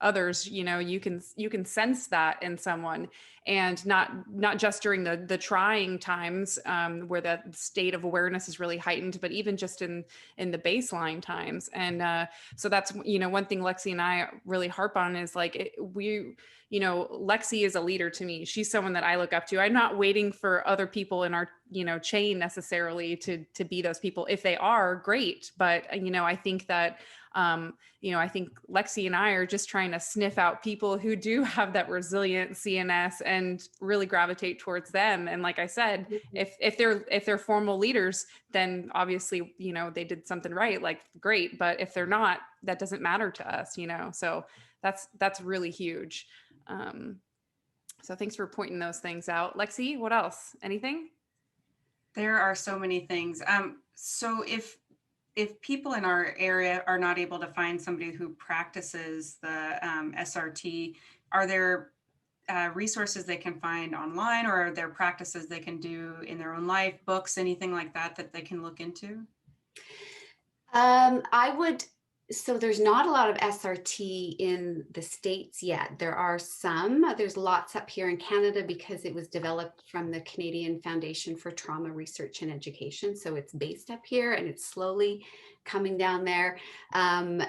others. You can sense that in someone, and not just during the trying times where that state of awareness is really heightened, but even just in the baseline times. And so that's one thing Lexi and I really harp on is like, Lexi is a leader to me. She's someone that I look up to. I'm not waiting for other people in our chain necessarily to be those people. If they are, great, but I think that I think Lexi and I are just trying to sniff out people who do have that resilient CNS and really gravitate towards them. And like I said, if they're formal leaders, then obviously, they did something right, like great. But if they're not, that doesn't matter to us, so that's really huge. So thanks for pointing those things out. Lexi, what else? Anything? There are so many things. So if people in our area are not able to find somebody who practices the SRT, are there resources they can find online, or are there practices they can do in their own life, books, anything like that they can look into? So there's not a lot of SRT in the States yet. There are some. There's lots up here in Canada because it was developed from the Canadian Foundation for Trauma Research and Education. So it's based up here and it's slowly coming down there. And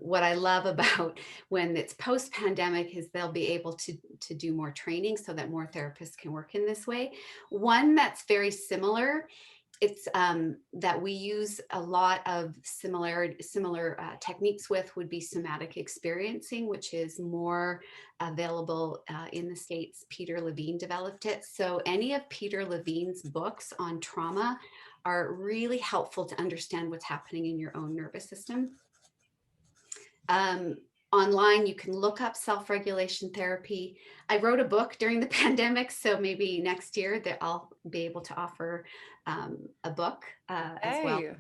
what I love about when it's post-pandemic is they'll be able to do more training so that more therapists can work in this way. One that's very similar, it's that we use a lot of similar techniques with would be somatic experiencing, which is more available in the States. Peter Levine developed it. So any of Peter Levine's books on trauma are really helpful to understand what's happening in your own nervous system. Online, you can look up self-regulation therapy. I wrote a book during the pandemic, so maybe next year that I'll be able to offer a book as well. Hey.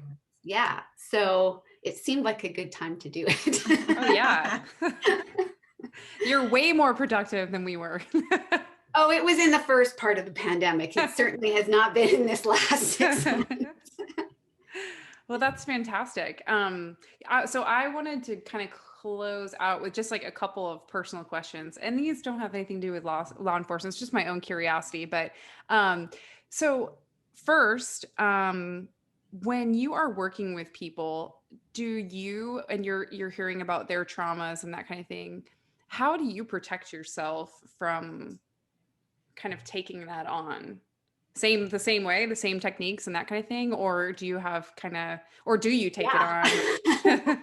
Yeah, so it seemed like a good time to do it. Oh yeah. You're way more productive than we were. Oh, it was in the first part of the pandemic. It certainly has not been in this last 6 months. Well, that's fantastic. So I wanted to kind of close out with just like a couple of personal questions, and these don't have anything to do with law enforcement. It's just my own curiosity. But so first, when you are working with people, do you and you're hearing about their traumas and that kind of thing, how do you protect yourself from kind of taking that on? The same way, the same techniques and that kind of thing, or do you have or do you take it on?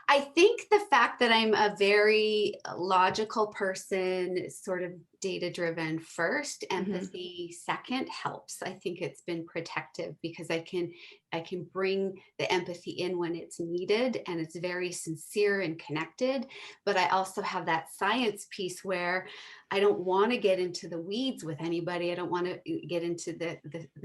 I think the fact that I'm a very logical person, sort of data driven first, empathy second, helps. I think it's been protective because I can bring the empathy in when it's needed and it's very sincere and connected. But I also have that science piece where I don't want to get into the weeds with anybody. I don't want to get into the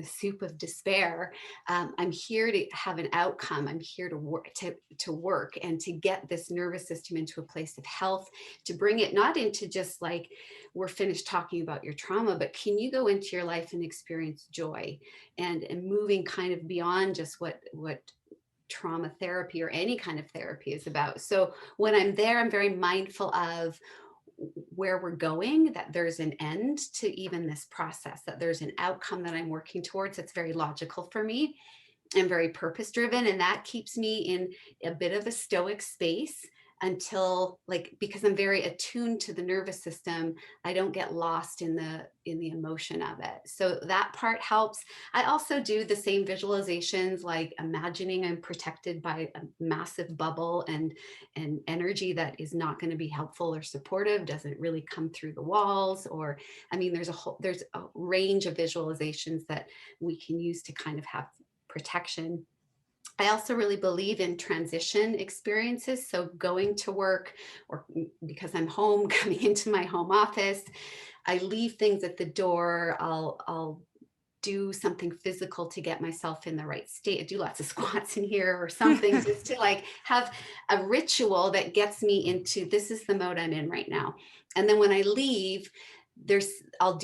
soup of despair. I'm here to have an outcome. I'm here to work and to get this nervous system into a place of health, to bring it not into just like we're finished talking about your trauma, but can you go into your life and experience joy and moving kind of beyond just what trauma therapy or any kind of therapy is about. So when I'm there, I'm very mindful of where we're going, that there's an end to even this process, that there's an outcome that I'm working towards. That's very logical for me and very purpose driven. And that keeps me in a bit of a stoic space until, like, because I'm very attuned to the nervous system, I don't get lost in the emotion of it. So that part helps. I also do the same visualizations, like imagining I'm protected by a massive bubble and energy that is not going to be helpful or supportive, doesn't really come through the walls. Or, I mean, there's a range of visualizations that we can use to kind of have protection. I also really believe in transition experiences. So going to work, or because I'm home, coming into my home office, I leave things at the door. I'll do something physical to get myself in the right state. I do lots of squats in here or something just to like have a ritual that gets me into, this is the mode I'm in right now. And then when I leave, I'll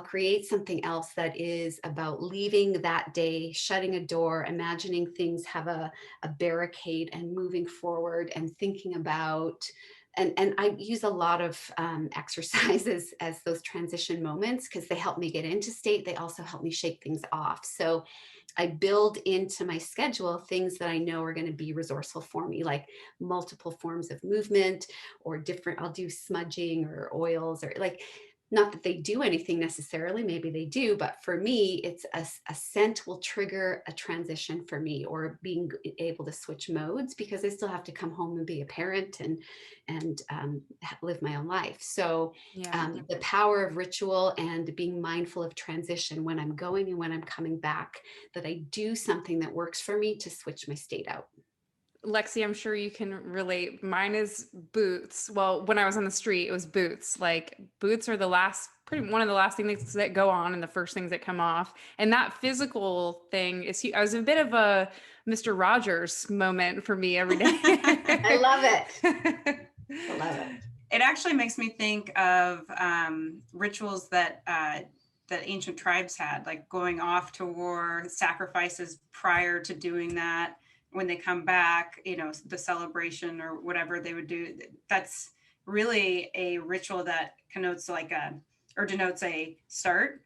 create something else that is about leaving that day, shutting a door, imagining things have a barricade and moving forward and thinking about, and I use a lot of exercises as those transition moments because they help me get into state. They also help me shake things off. So I build into my schedule things that I know are going to be resourceful for me, like multiple forms of movement or I'll do smudging or oils, or like, not that they do anything necessarily, maybe they do, but for me, it's a scent will trigger a transition for me, or being able to switch modes, because I still have to come home and be a parent and live my own life. So the power of ritual and being mindful of transition when I'm going and when I'm coming back, that I do something that works for me to switch my state out. Lexi, I'm sure you can relate. Mine is boots. Well, when I was on the street, it was boots. Like boots are one of the last things that go on and the first things that come off. And that physical thing I was a bit of a Mr. Rogers moment for me every day. I love it. I love it. It actually makes me think of rituals that ancient tribes had, like going off to war, sacrifices prior to doing that. when they come back, the celebration or whatever they would do, that's really a ritual that denotes a start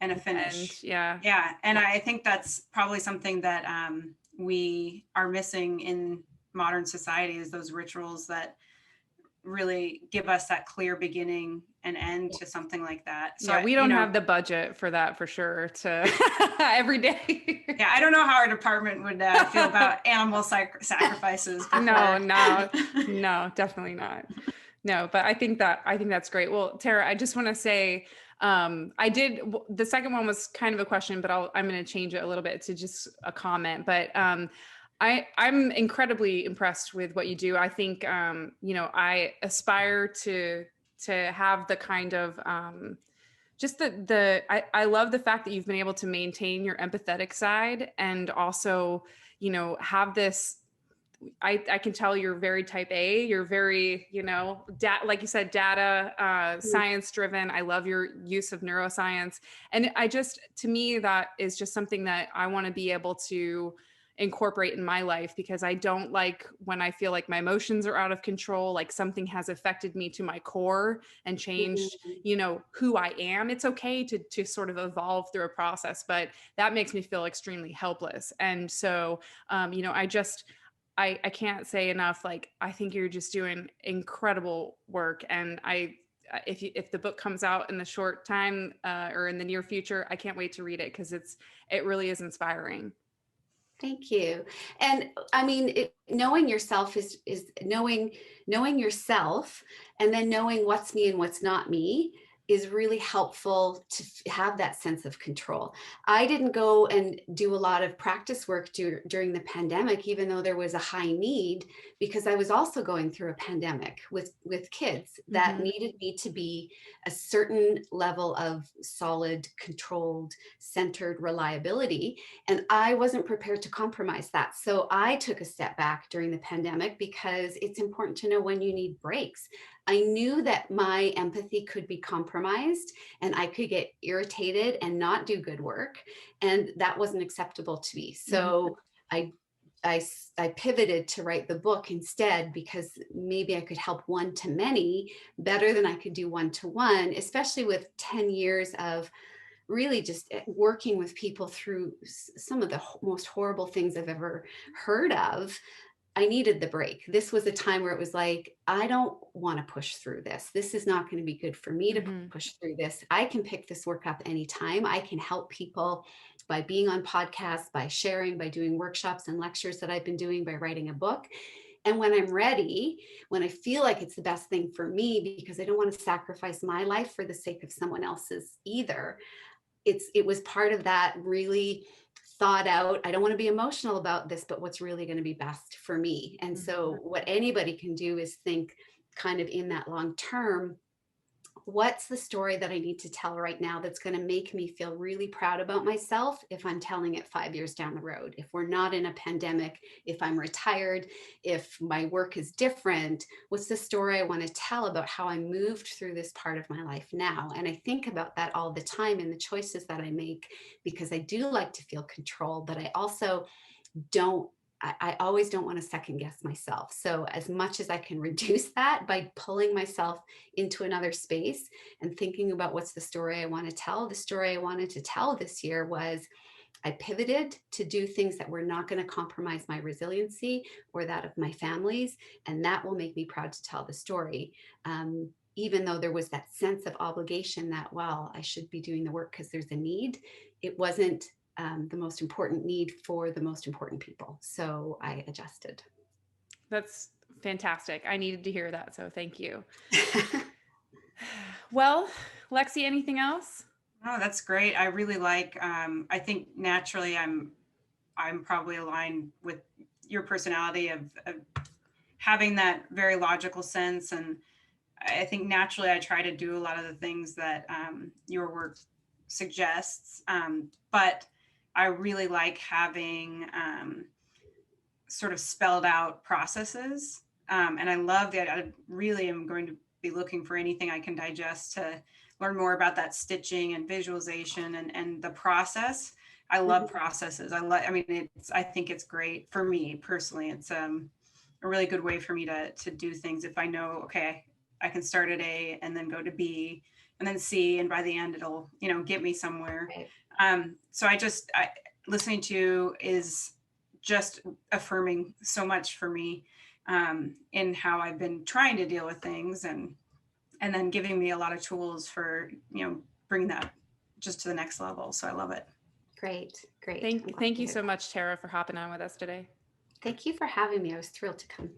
and a And finish. yeah. Yeah. And I think that's probably something that we are missing in modern society, is those rituals that really give us that clear beginning and end to something like that. So yeah, we don't have the budget for that for sure to every day. yeah, I don't know how our department would feel about animal sacrifices. No, definitely not. No, but I think that's great. Well, Tara, I just want to say, the second one was kind of a question, but I'm going to change it a little bit to just a comment. But I'm incredibly impressed with what you do. I think, I aspire to have the kind of, just I love the fact that you've been able to maintain your empathetic side and also, have this, I can tell you're very type A. You're very, like you said, data, science driven. I love your use of neuroscience. And to me, that is just something that I want to be able to incorporate in my life, because I don't like when I feel like my emotions are out of control, like something has affected me to my core and changed, who I am. It's okay to sort of evolve through a process, but that makes me feel extremely helpless. And so, I can't say enough. Like, I think you're just doing incredible work. And if the book comes out in the short time or in the near future, I can't wait to read it, because it really is inspiring. Thank you. And I mean, knowing yourself is knowing yourself, and then knowing what's me and what's not me is really helpful to have that sense of control. I didn't go and do a lot of practice work during the pandemic, even though there was a high need, because I was also going through a pandemic with kids that needed me to be a certain level of solid, controlled, centered reliability. And I wasn't prepared to compromise that. So I took a step back during the pandemic, because it's important to know when you need breaks. I knew that my empathy could be compromised and I could get irritated and not do good work. And that wasn't acceptable to me. So I pivoted to write the book instead, because maybe I could help one to many better than I could do one to one, especially with 10 years of really just working with people through some of the most horrible things I've ever heard of. I needed the break. This was a time where it was like, I don't want to push through this. This is not going to be good for me to push through this. I can pick this work up anytime. I can help people by being on podcasts, by sharing, by doing workshops and lectures that I've been doing, by writing a book. And when I'm ready, when I feel like it's the best thing for me, because I don't want to sacrifice my life for the sake of someone else's either, it was part of that really thought out, I don't want to be emotional about this, but what's really going to be best for me. And so what anybody can do is think kind of in that long term, what's the story that I need to tell right now that's going to make me feel really proud about myself if I'm telling it 5 years down the road, if we're not in a pandemic, if I'm retired, if my work is different, what's the story I want to tell about how I moved through this part of my life now? And I think about that all the time in the choices that I make, because I do like to feel control, but I also I always don't want to second guess myself. So as much as I can reduce that by pulling myself into another space and thinking about what's the story I want to tell, the story I wanted to tell this year was I pivoted to do things that were not going to compromise my resiliency or that of my family's. And that will make me proud to tell the story. Even though there was that sense of obligation that, well, I should be doing the work because there's a need. It wasn't the most important need for the most important people. So I adjusted. That's fantastic. I needed to hear that. So thank you. Well, Lexi, anything else? Oh, that's great. I really like, I think naturally I'm probably aligned with your personality of having that very logical sense. And I think naturally I try to do a lot of the things that your work suggests. But I really like having sort of spelled out processes. And I love that. I really am going to be looking for anything I can digest to learn more about that stitching and visualization and the process. I love processes. I mean, I think it's great for me personally. It's a really good way for me to do things. If I know, okay, I can start at A and then go to B and then C, and by the end it'll, get me somewhere. Right. So listening to you is just affirming so much for me, in how I've been trying to deal with things, and then giving me a lot of tools for, bringing that just to the next level. So I love it. Great. I'm glad Thank to you hear so that. much, Tara, for hopping on with us today. Thank you for having me. I was thrilled to come.